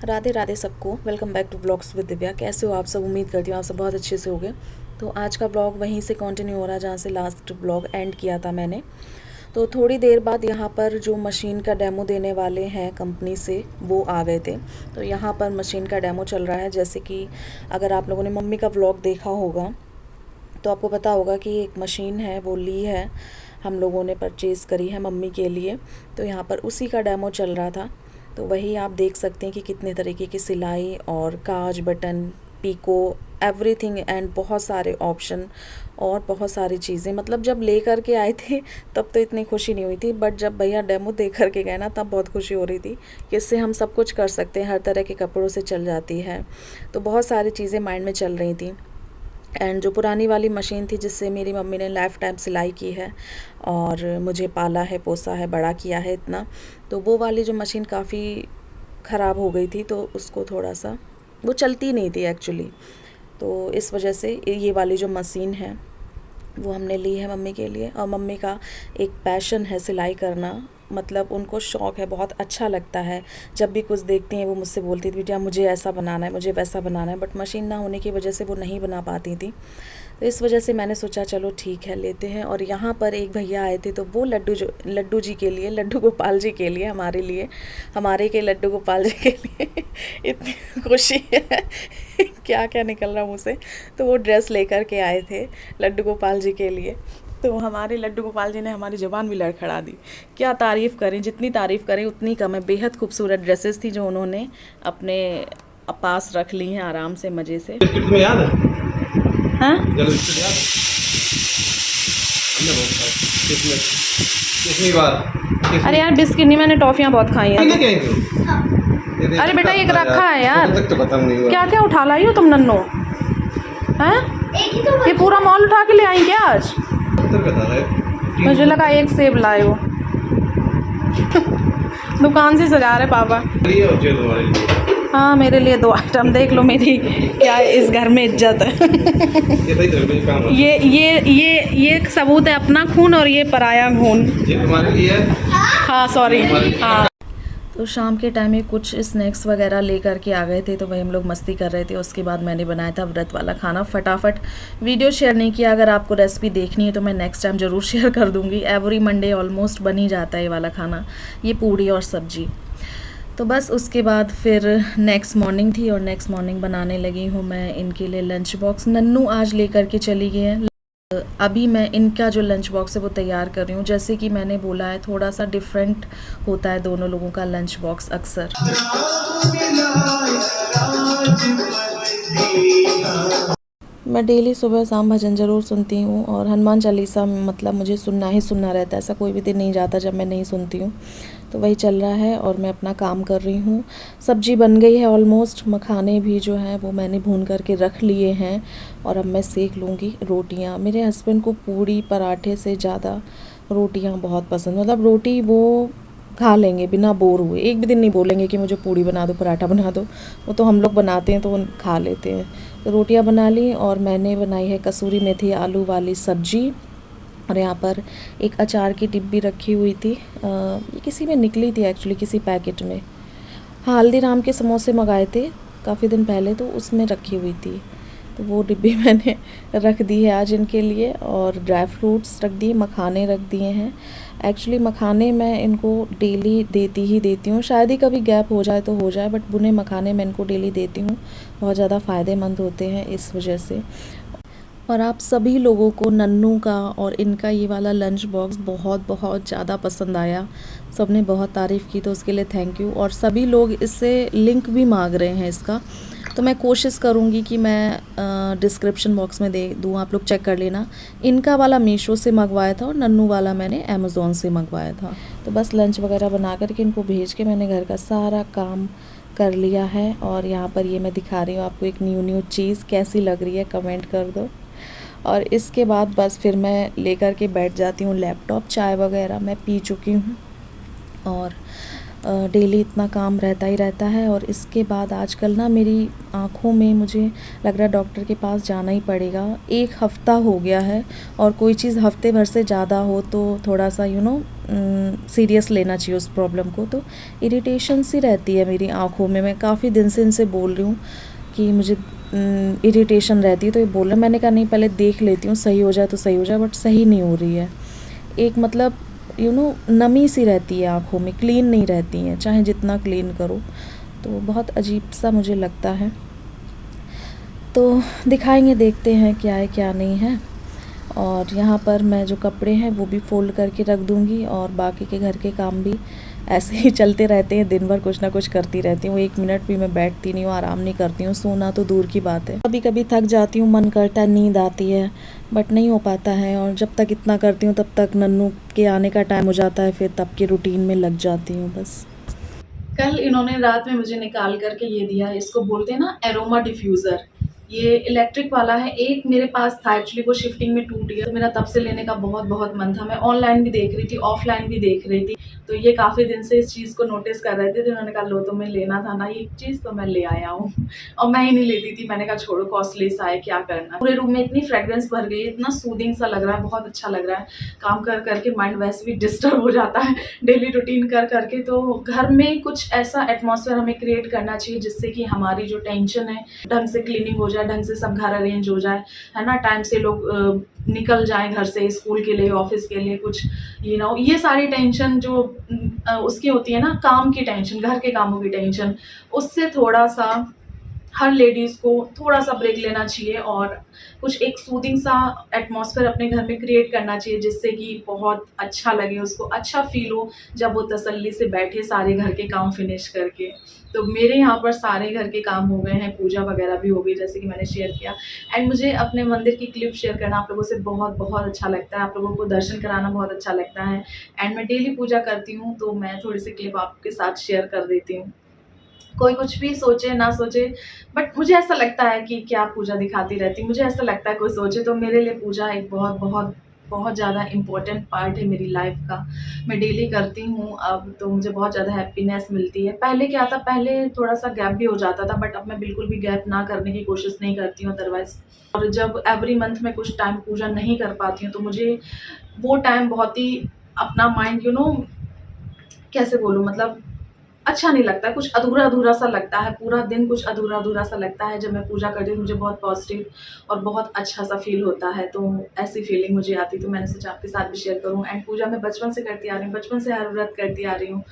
राधे राधे सबको। Welcome back to vlogs with Divya. कैसे हो आप सब? उम्मीद करती हूँ आप सब बहुत अच्छे से होंगे। तो आज का ब्लॉग वहीं से कंटिन्यू हो रहा है जहाँ से लास्ट ब्लॉग एंड किया था मैंने। तो थोड़ी देर बाद यहाँ पर जो मशीन का डेमो देने वाले हैं कंपनी से वो आ गए थे। तो यहाँ पर मशीन का डेमो चल रहा है। जैसे कि अगर आप लोगों ने मम्मी का व्लॉग देखा होगा तो आपको पता होगा कि एक मशीन है वो ली है, हम लोगों ने परचेज़ करी है मम्मी के लिए। तो यहाँ पर उसी का डेमो चल रहा था। तो वही आप देख सकते हैं कि कितने तरीके की सिलाई और काज बटन, पीको, एवरीथिंग एंड बहुत सारे ऑप्शन और बहुत सारी चीज़ें। मतलब जब ले कर के आए थे तब तो इतनी खुशी नहीं हुई थी, बट जब भैया डेमो दे कर के गए ना तब बहुत खुशी हो रही थी कि इससे हम सब कुछ कर सकते हैं, हर तरह के कपड़ों से चल जाती है। तो बहुत सारी चीज़ें माइंड में चल रही थी। एंड जो पुरानी वाली मशीन थी जिससे मेरी मम्मी ने लाइफ टाइम सिलाई की है और मुझे पाला है, पोसा है, बड़ा किया है इतना, तो वो वाली जो मशीन काफ़ी ख़राब हो गई थी। तो उसको थोड़ा सा वो चलती नहीं थी एक्चुअली। तो इस वजह से ये वाली जो मशीन है वो हमने ली है मम्मी के लिए। और मम्मी का एक पैशन है सिलाई करना, मतलब उनको शौक़ है, बहुत अच्छा लगता है। जब भी कुछ देखती हैं वो मुझसे बोलती थी बेटा मुझे ऐसा बनाना है, मुझे वैसा बनाना है, बट मशीन ना होने की वजह से वो नहीं बना पाती थी। तो इस वजह से मैंने सोचा चलो ठीक है लेते हैं। और यहाँ पर एक भैया आए थे तो वो लड्डू जी के लिए, लड्डू गोपाल जी के लिए, हमारे लिए, हमारे के लड्डू गोपाल जी के लिए इतनी खुशी है क्या क्या निकल रहा मुँह से। तो वो ड्रेस लेकर के आए थे लड्डू गोपाल जी के लिए। तो हमारे लड्डू गोपाल जी ने हमारी ज़बान भी लड़खड़ा दी। क्या तारीफ़ करें, जितनी तारीफ़ करें उतनी कम है। बेहद खूबसूरत ड्रेसेस थी जो उन्होंने अपने पास रख ली हैं आराम से, मज़े से। तुम्हें याद है? हाँ जब याद कितनी बार अरे यार बिस्किट नहीं, मैंने टॉफ़ियाँ बहुत खाई हैं। लेके आई थी? अरे बेटा ये रखा है यार, तक तो खत्म नहीं हुआ। क्या क्या उठा लाई हो तुम नन्नो हैं? ये पूरा मॉल उठा के ले आई क्या आज? मुझे लगा एक सेब लाए हो दुकान से सजा रहे पापा। हाँ मेरे लिए 2 आइटम। देख लो मेरी क्या इस घर में इज्जत है ये एक सबूत है अपना खून और ये पराया खून। हाँ सॉरी। हाँ तो शाम के टाइम में कुछ स्नैक्स वगैरह लेकर के आ गए थे तो भाई हम लोग मस्ती कर रहे थे। उसके बाद मैंने बनाया था व्रत वाला खाना फटाफट। वीडियो शेयर नहीं किया, अगर आपको रेसिपी देखनी है तो मैं नेक्स्ट टाइम ज़रूर शेयर कर दूँगी। एवरी मंडे ऑलमोस्ट बन ही जाता है ये वाला खाना, ये पूड़ी और सब्जी। तो बस उसके बाद फिर नेक्स्ट मॉर्निंग थी और नेक्स्ट मॉर्निंग बनाने लगी हूँ मैं इनके लिए लंच बॉक्स। नन्नू आज लेकर के चली गई है। अभी मैं इनका जो लंच बॉक्स है वो तैयार कर रही हूँ। जैसे कि मैंने बोला है थोड़ा सा डिफरेंट होता है दोनों लोगों का लंच बॉक्स अक्सर। मैं डेली सुबह शाम भजन ज़रूर सुनती हूँ और हनुमान चालीसा मतलब मुझे सुनना ही सुनना रहता है। ऐसा कोई भी दिन नहीं जाता जब मैं नहीं सुनती हूँ। तो वही चल रहा है और मैं अपना काम कर रही हूँ। सब्जी बन गई है ऑलमोस्ट। मखाने भी जो हैं वो मैंने भून करके रख लिए हैं और अब मैं सेक लूँगी रोटियाँ। मेरे हस्बैंड को पूड़ी पराठे से ज़्यादा रोटियाँ बहुत पसंद, मतलब रोटी वो खा लेंगे बिना बोर हुए। एक भी दिन नहीं बोलेंगे कि मुझे पूड़ी बना दो, पराठा बना दो। वो तो हम लोग बनाते हैं तो वो खा लेते हैं। तो रोटियां बना ली और मैंने बनाई है कसूरी मेथी आलू वाली सब्जी। और यहाँ पर एक अचार की डिब्बी रखी हुई थी, ये किसी में निकली थी एक्चुअली, किसी पैकेट में। हाँ हल्दीराम के समोसे मंगाए थे काफ़ी दिन पहले तो उसमें रखी हुई थी। तो वो डिब्बी मैंने रख दी है आज इनके लिए। और ड्राई फ्रूट्स रख दिए, मखाने रख दिए हैं। एक्चुअली मखाने मैं इनको डेली देती हूँ, शायद ही कभी गैप हो जाए तो हो जाए, बट बुने मखाने मैं इनको डेली देती हूँ। बहुत ज़्यादा फ़ायदेमंद होते हैं इस वजह से। और आप सभी लोगों को नन्नू का और इनका ये वाला लंच बॉक्स बहुत बहुत ज़्यादा पसंद आया। सब ने बहुत तारीफ़ की तो उसके लिए थैंक यू। और सभी लोग इससे लिंक भी मांग रहे हैं इसका, तो मैं कोशिश करूँगी कि मैं डिस्क्रिप्शन बॉक्स में दे दूँ, आप लोग चेक कर लेना। इनका वाला मीशो से मंगवाया था और नन्नू वाला मैंने अमेज़ोन से मंगवाया था। तो बस लंच वगैरह बना करके इनको भेज के मैंने घर का सारा काम कर लिया है। और यहाँ पर ये मैं दिखा रही हूँ आपको एक न्यू चीज़, कैसी लग रही है कमेंट कर दो। और इसके बाद बस फिर मैं लेकर के बैठ जाती हूँ लैपटॉप। चाय वगैरह मैं पी चुकी हूँ और डेली इतना काम रहता ही रहता है। और इसके बाद आजकल ना मेरी आँखों में मुझे लग रहा है डॉक्टर के पास जाना ही पड़ेगा। 1 हफ़्ता हो गया है और कोई चीज़ हफ़्ते भर से ज़्यादा हो तो थोड़ा सा सीरियस लेना चाहिए उस प्रॉब्लम को। तो इरिटेशन सी रहती है मेरी आँखों में। मैं काफ़ी दिन से इनसे बोल रही हूँ कि मुझे इरिटेशन रहती है, तो ये बोल रहे, मैंने कहा नहीं पहले देख लेती हूँ, सही हो जाए तो सही हो जाए, बट सही नहीं हो रही है। एक मतलब नमी सी रहती है आँखों में, क्लीन नहीं रहती हैं चाहे जितना क्लीन करो, तो बहुत अजीब सा मुझे लगता है। तो दिखाएंगे, देखते हैं क्या है क्या नहीं है। और यहाँ पर मैं जो कपड़े हैं वो भी फ़ोल्ड करके रख दूँगी और बाकी के घर के काम भी ऐसे ही चलते रहते हैं। दिन भर कुछ ना कुछ करती रहती हूँ, 1 मिनट भी मैं बैठती नहीं हूँ, आराम नहीं करती हूँ। सोना तो दूर की बात है, कभी कभी थक जाती हूँ, मन करता है, नींद आती है, बट नहीं हो पाता है। और जब तक इतना करती हूँ तब तक नन्नू के आने का टाइम हो जाता है, फिर तब के रूटीन में लग जाती हूँ बस। कल इन्होंने रात में मुझे निकाल करके ये दिया, इसको बोलते हैं ना एरोमा डिफ्यूज़र। ये इलेक्ट्रिक वाला है। एक मेरे पास था, एक्चुअली वो शिफ्टिंग में टूट गया, तो मेरा तब से लेने का बहुत बहुत मन था। मैं ऑनलाइन भी देख रही थी, ऑफलाइन भी देख रही थी, तो ये काफ़ी दिन से इस चीज़ को नोटिस कर रहे थे, तो उन्होंने कहा लो तुम्हें लेना था ना ये चीज़, तो मैं ले आया हूँ। और मैं ही नहीं लेती थी, मैंने कहा छोड़ो, कॉस्टली सा है, क्या करना। पूरे रूम में इतनी फ्रेग्रेंस भर गई, इतना सूदिंग सा लग रहा है, बहुत अच्छा लग रहा है। काम कर करके माइंड वैसे भी डिस्टर्ब हो जाता है डेली रूटीन कर करके, तो घर में कुछ ऐसा एटमॉस्फेयर हमें क्रिएट करना चाहिए जिससे कि हमारी जो टेंशन है ढंग से क्लीनिंग हो जाए, ढंग से सब घर अरेंज हो जाए, है ना, टाइम से लोग निकल जाएं घर से, स्कूल के लिए, ऑफिस के लिए, कुछ ये सारी टेंशन जो उसकी होती है ना, काम की टेंशन, घर के कामों की टेंशन, उससे थोड़ा सा हर लेडीज़ को थोड़ा सा ब्रेक लेना चाहिए और कुछ एक सूदिंग सा एटमॉस्फेयर अपने घर में क्रिएट करना चाहिए जिससे कि बहुत अच्छा लगे, उसको अच्छा फील हो जब वो तसल्ली से बैठे सारे घर के काम फिनिश करके। तो मेरे यहाँ पर सारे घर के काम हो गए हैं, पूजा वगैरह भी हो गई जैसे कि मैंने शेयर किया। एंड मुझे अपने मंदिर की क्लिप शेयर करना आप लोगों से बहुत बहुत अच्छा लगता है, आप लोगों को दर्शन कराना बहुत अच्छा लगता है। एंड मैं डेली पूजा करती हूँ, तो मैं थोड़ी सी क्लिप आपके साथ शेयर कर देती हूँ। कोई कुछ भी सोचे ना सोचे, बट मुझे ऐसा लगता है कि क्या पूजा दिखाती रहती, मुझे ऐसा लगता है कोई सोचे तो मेरे लिए पूजा एक बहुत बहुत बहुत ज़्यादा इम्पोर्टेंट पार्ट है मेरी लाइफ का। मैं डेली करती हूँ अब, तो मुझे बहुत ज़्यादा हैप्पीनेस मिलती है। पहले क्या था, पहले थोड़ा सा गैप भी हो जाता था, बट अब मैं बिल्कुल भी गैप ना करने की कोशिश नहीं करती हूँ अदरवाइज। और जब एवरी मंथ में कुछ टाइम पूजा नहीं कर पाती हूँ तो मुझे वो टाइम बहुत ही अपना माइंड कैसे बोलूँ, मतलब अच्छा नहीं लगता है, कुछ अधूरा-अधूरा सा लगता है, पूरा दिन कुछ अधूरा-अधूरा सा लगता है। जब मैं पूजा करती हूँ मुझे बहुत पॉज़िटिव और बहुत अच्छा सा फ़ील होता है, तो ऐसी फ़ीलिंग मुझे आती है, तो मैंने सोचा आपके साथ भी शेयर करूँ। एंड पूजा मैं बचपन से करती आ रही हूँ, बचपन से हर व्रत करती आ रही हूँ।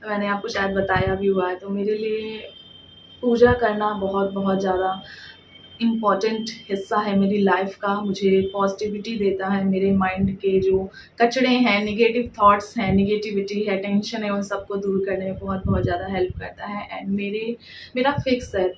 मैंने आपको शायद बताया भी हुआ है, तो मेरे लिए पूजा करना बहुत-बहुत ज़्यादा इम्पॉर्टेंट हिस्सा है मेरी लाइफ का। मुझे पॉजिटिविटी देता है, मेरे माइंड के जो कचड़े हैं, नेगेटिव थॉट्स हैं, नेगेटिविटी है, टेंशन है, उन सबको दूर करने में बहुत बहुत ज़्यादा हेल्प करता है। एंड मेरा फिक्स है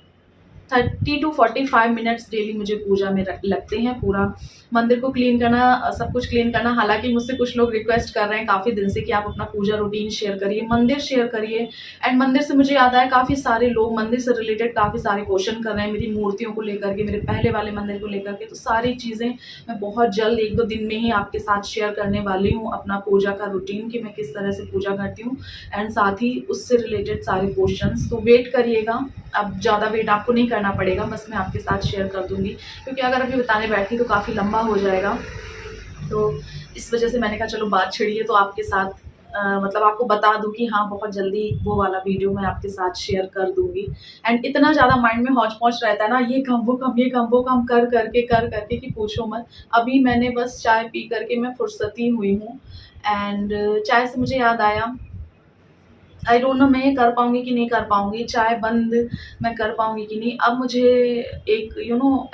30 टू 45 मिनट्स डेली मुझे पूजा में लगते हैं। पूरा मंदिर को क्लीन करना, सब कुछ क्लीन करना। हालांकि मुझसे कुछ लोग रिक्वेस्ट कर रहे हैं काफ़ी दिन से कि आप अपना पूजा रूटीन शेयर करिए, मंदिर शेयर करिए। एंड मंदिर से मुझे याद आया, काफ़ी सारे लोग मंदिर से रिलेटेड काफ़ी सारे क्वेश्चन कर रहे हैं मेरी मूर्तियों को लेकर के, मेरे पहले वाले मंदिर को लेकर के। तो सारी चीज़ें मैं बहुत जल्द 1-2 दिन में ही आपके साथ शेयर करने वाली हूँ, अपना पूजा का रूटीन कि मैं किस तरह से पूजा करती हूँ, एंड साथ ही उससे रिलेटेड सारे क्वेश्चंस। तो वेट करिएगा, अब ज़्यादा वेट आपको नहीं करना पड़ेगा, बस मैं आपके साथ शेयर कर दूँगी, क्योंकि अगर अभी बताने बैठी तो काफ़ी लंबा हो जाएगा। तो इस वजह से मैंने कहा चलो बात छिड़ी है तो आपके साथ मतलब आपको बता दूँ कि हाँ, बहुत जल्दी वो वाला वीडियो मैं आपके साथ शेयर कर दूँगी। एंड इतना ज़्यादा माइंड में हौच-पौच रहता है ना, ये काम, वो काम, ये काम, वो काम कर करके कि पूछो मत। अभी मैंने बस चाय पी कर के मैं फुर्सत ही हुई हूँ। एंड चाय से मुझे याद आया, आई डोंट नो मैं ये कर पाऊँगी कि नहीं कर पाऊँगी, चाय बंद मैं कर पाऊँगी कि नहीं। अब मुझे एक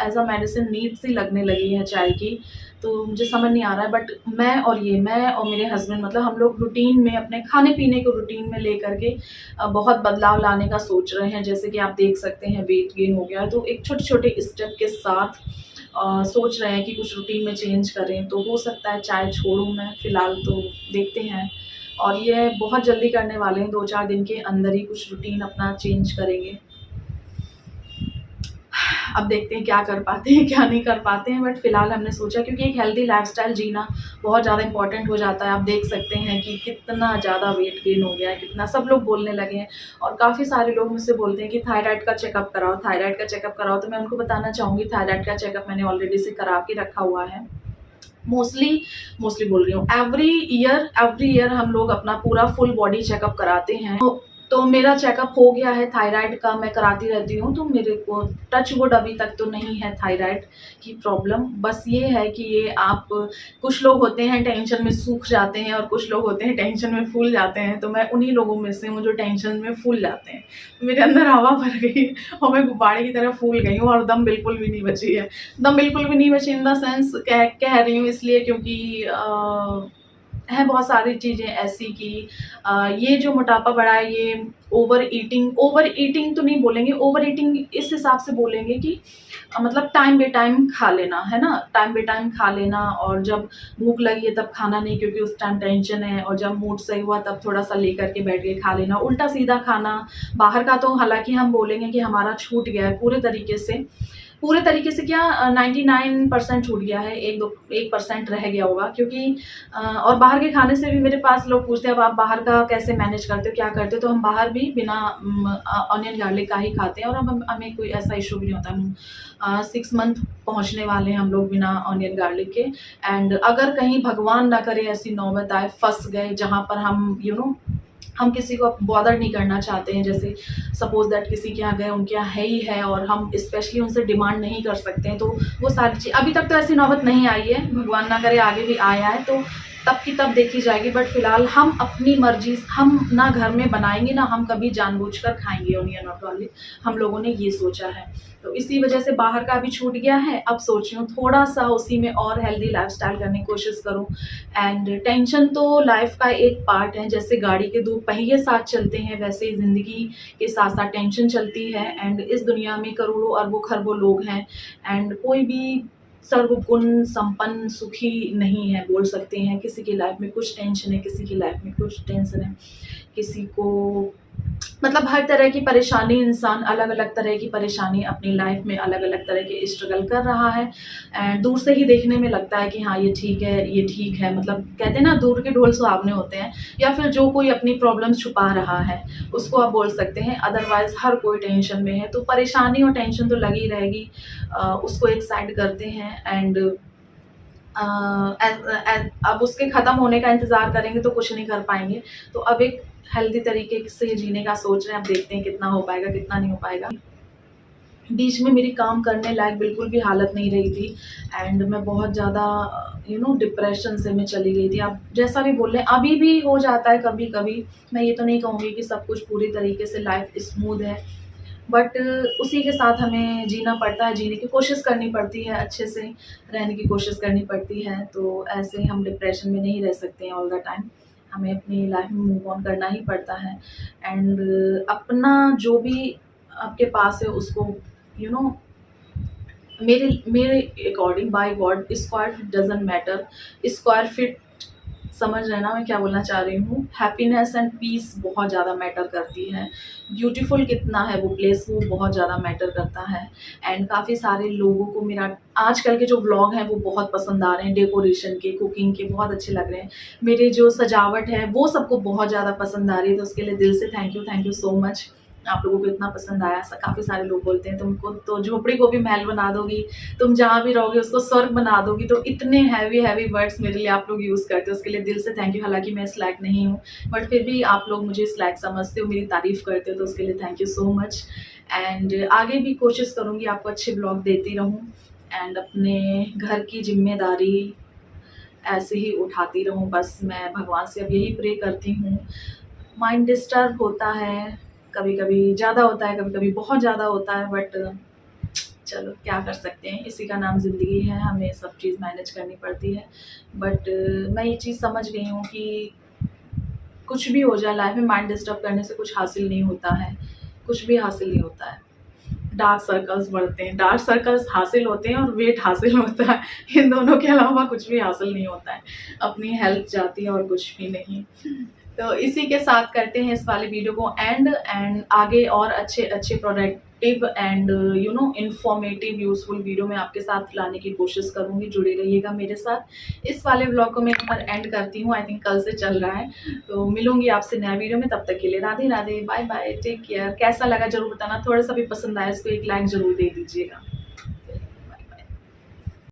एज़ अ मेडिसिन नीड सी लगने लगी है चाय की, तो मुझे समझ नहीं आ रहा है। बट मैं और मेरे हस्बैंड, मतलब हम लोग रूटीन में, अपने खाने-पीने को रूटीन में लेकर के बहुत बदलाव लाने का सोच रहे हैं। जैसे कि आप देख सकते हैं वेट गेन हो गया है, तो एक छोटे-छोटे स्टेप के साथ सोच रहे हैं कि कुछ रूटीन में चेंज करें। तो हो सकता है चाय छोड़ूँ मैं फ़िलहाल, तो देखते हैं। और ये बहुत जल्दी करने वाले हैं, 2-4 दिन के अंदर ही कुछ रूटीन अपना चेंज करेंगे। अब देखते हैं क्या कर पाते हैं क्या नहीं कर पाते हैं, बट फ़िलहाल हमने सोचा क्योंकि एक हेल्दी लाइफ़स्टाइल जीना बहुत ज़्यादा इम्पॉर्टेंट हो जाता है। आप देख सकते हैं कि कितना ज़्यादा वेट गेन हो गया है, कितना सब लोग बोलने लगे हैं और काफ़ी सारे लोग मुझसे बोलते हैं कि थायराइड का चेकअप कराओ, थायराइड का चेकअप कराओ। तो मैं उनको बताना चाहूँगी थायराइड का चेकअप मैंने ऑलरेडी से करा के रखा हुआ है। मोस्टली मोस्टली बोल रही हूँ, एवरी ईयर हम लोग अपना पूरा फुल बॉडी चेकअप कराते हैं। तो मेरा चेकअप हो गया है थायराइड का, मैं कराती रहती हूँ, तो मेरे को टच वुड अभी तक तो नहीं है थायराइड की प्रॉब्लम। बस ये है कि ये आप कुछ लोग होते हैं टेंशन में सूख जाते हैं और कुछ लोग होते हैं टेंशन में फूल जाते हैं, तो मैं उन्हीं लोगों में से हूँ जो टेंशन में फूल जाते हैं। मेरे अंदर हवा भर गई और मैं गुब्बारे की तरह फूल गई हूँ और दम बिल्कुल भी नहीं बची है। दम बिल्कुल भी नहीं बची इन द सेंस कह रही हूँ इसलिए क्योंकि हैं बहुत सारी चीज़ें ऐसी कि ये जो मोटापा बढ़ा है ये ओवर ईटिंग तो नहीं बोलेंगे, ओवर ईटिंग इस हिसाब से बोलेंगे कि मतलब टाइम बे टाइम खा लेना, है ना? टाइम बे टाइम खा लेना और जब भूख लगी है तब खाना नहीं क्योंकि उस टाइम टेंशन है और जब मूड सही हुआ तब थोड़ा-सा लेकर के बैठ के खा लेना। उल्टा-सीधा खाना, बाहर का तो हालाँकि हम बोलेंगे कि हमारा छूट गया है पूरे तरीके से क्या 99% छूट गया है, 1% रह गया होगा क्योंकि और बाहर के खाने से भी मेरे पास लोग पूछते हैं अब आप बाहर का कैसे मैनेज करते हो, क्या करते हो? तो हम बाहर भी बिना ऑनियन गार्लिक का ही खाते हैं और अब हमें कोई ऐसा इश्यू भी नहीं होता। हम 6 मंथ पहुँचने वाले हैं हम लोग बिना ऑनियन गार्लिक के। एंड अगर कहीं भगवान ना करे ऐसी नौबत आए, फँस गए जहाँ पर हम हम किसी को बॉदर नहीं करना चाहते हैं, जैसे सपोज़ दैट किसी के यहाँ गए, उनके यहाँ है ही है और हम स्पेशली उनसे डिमांड नहीं कर सकते हैं, तो वो सारी चीज़ अभी तक तो ऐसी नौबत नहीं आई है, भगवान ना करे आगे भी आया है तो तब की तब देखी जाएगी। बट फिलहाल हम अपनी मर्ज़ी हम ना घर में बनाएँगे, ना हम कभी जानबूझकर खाएँगे ऑनियन और गार्लिक, हम लोगों ने ये सोचा है। तो इसी वजह से बाहर का भी छूट गया है, अब सोच रही हूँ थोड़ा-सा उसी में और हेल्दी लाइफ़स्टाइल करने की कोशिश करूँ। एंड टेंशन तो लाइफ का एक पार्ट है, जैसे गाड़ी के 2 पहिए साथ चलते हैं वैसे ही ज़िंदगी के साथ-साथ टेंशन चलती है। एंड इस दुनिया में करोड़ों अरबों खरबों लोग हैं एंड कोई भी सर्वगुण संपन्न सुखी नहीं है बोल सकते हैं। किसी की लाइफ में कुछ टेंशन है, किसी की लाइफ में कुछ टेंशन है, किसी को मतलब हर तरह की परेशानी, इंसान अलग-अलग तरह की परेशानी अपनी लाइफ में अलग-अलग तरह के स्ट्रगल कर रहा है। एंड दूर से ही देखने में लगता है कि हाँ, ये ठीक है, मतलब कहते हैं ना दूर के ढोल सुहावने होते हैं, या फिर जो कोई अपनी प्रॉब्लम्स छुपा रहा है, उसको आप बोल सकते हैं। अदरवाइज़ हर कोई टेंशन में है, तो परेशानी और टेंशन तो लगी रहेगी। उसको एक साइड करते हैं एंड अब उसके ख़त्म होने का इंतज़ार करेंगे तो कुछ नहीं कर पाएँगे। तो अब एक हेल्दी तरीके से जीने का सोच रहे हैं, अब देखते हैं कितना हो पाएगा, कितना नहीं हो पाएगा। बीच में मेरी काम करने लायक बिल्कुल भी हालत नहीं रही थी एंड मैं बहुत ज़्यादा डिप्रेशन से मैं चली गई थी। आप जैसा भी बोल लें, अभी भी हो जाता है कभी-कभी। मैं ये तो नहीं कहूँगी कि सब कुछ पूरी तरीके से लाइफ़ स्मूथ है, बट उसी के साथ हमें जीना पड़ता है, जीने की कोशिश करनी पड़ती है, अच्छे से रहने की कोशिश करनी पड़ती है। तो ऐसे हम डिप्रेशन में नहीं रह सकते हैं ऑल द टाइम, हमें अपनी लाइफ में मूव ऑन करना ही पड़ता है। एंड अपना जो भी आपके पास है उसको यू नो मेरे मेरे according by God square feet doesn't matter. Square feet समझ रहे हैं ना मैं क्या बोलना चाह रही हूँ? हैप्पीनेस एंड पीस बहुत ज़्यादा मैटर करती है। ब्यूटीफुल कितना है वो प्लेस, वो बहुत ज़्यादा मैटर करता है। एंड काफ़ी सारे लोगों को मेरा आजकल के जो व्लॉग हैं वो बहुत पसंद आ रहे हैं, डेकोरेशन के, कुकिंग के बहुत अच्छे लग रहे हैं। मेरी जो सजावट है वो सबको बहुत ज़्यादा पसंद आ रही है, तो उसके लिए दिल से थैंक यू सो मच। आप लोगों को इतना पसंद आया। काफ़ी सारे लोग बोलते हैं तुमको तो झोपड़ी को भी महल बना दोगी, तुम जहाँ भी रहोगे उसको स्वर्ग बना दोगी। तो इतने हैवी वर्ड्स मेरे लिए आप लोग यूज़ करते हो, उसके लिए दिल से थैंक यू। हालाँकि मैं इस लायक नहीं हूँ, बट फिर भी आप लोग मुझे इस लायक समझते हो, मेरी तारीफ़ करते हो, तो उसके लिए thank you so much. And आगे भी कोशिश करूँगी आपको अच्छे ब्लॉग देती रहूँ एंड अपने घर की ज़िम्मेदारी ऐसे ही उठाती रहूँ। बस मैं भगवान से अब यही प्रे करती हूँ। माइंड डिस्टर्ब होता है, कभी-कभी ज़्यादा होता है, कभी-कभी बहुत ज़्यादा होता है, बट चलो क्या कर सकते हैं, इसी का नाम ज़िंदगी है, हमें सब चीज़ मैनेज करनी पड़ती है। बट मैं ये चीज़ समझ गई हूँ कि कुछ भी हो जाए लाइफ में माइंड डिस्टर्ब करने से कुछ हासिल नहीं होता है, कुछ भी हासिल नहीं होता है। डार्क सर्कल्स बढ़ते हैं, डार्क सर्कल्स हासिल होते हैं और वेट हासिल होता है, इन दोनों के अलावा कुछ भी हासिल नहीं होता है। अपनी हेल्थ जाती है और कुछ भी नहीं। तो इसी के साथ करते हैं इस वाले वीडियो को एंड आगे और अच्छे अच्छे productive and informative useful video मैं आपके साथ लाने की कोशिश करूंगी। जुड़े रहिएगा मेरे साथ। इस वाले ब्लॉग को मैं यहाँ पर एंड करती हूँ। आई थिंक कल से चल रहा है, तो मिलूंगी आपसे नया वीडियो में। तब तक के लिए Radhe Radhe, bye bye, take care. कैसा लगा जरूर बताना, थोड़ा सा भी पसंद आया इसको एक लाइक जरूर दे दीजिएगा।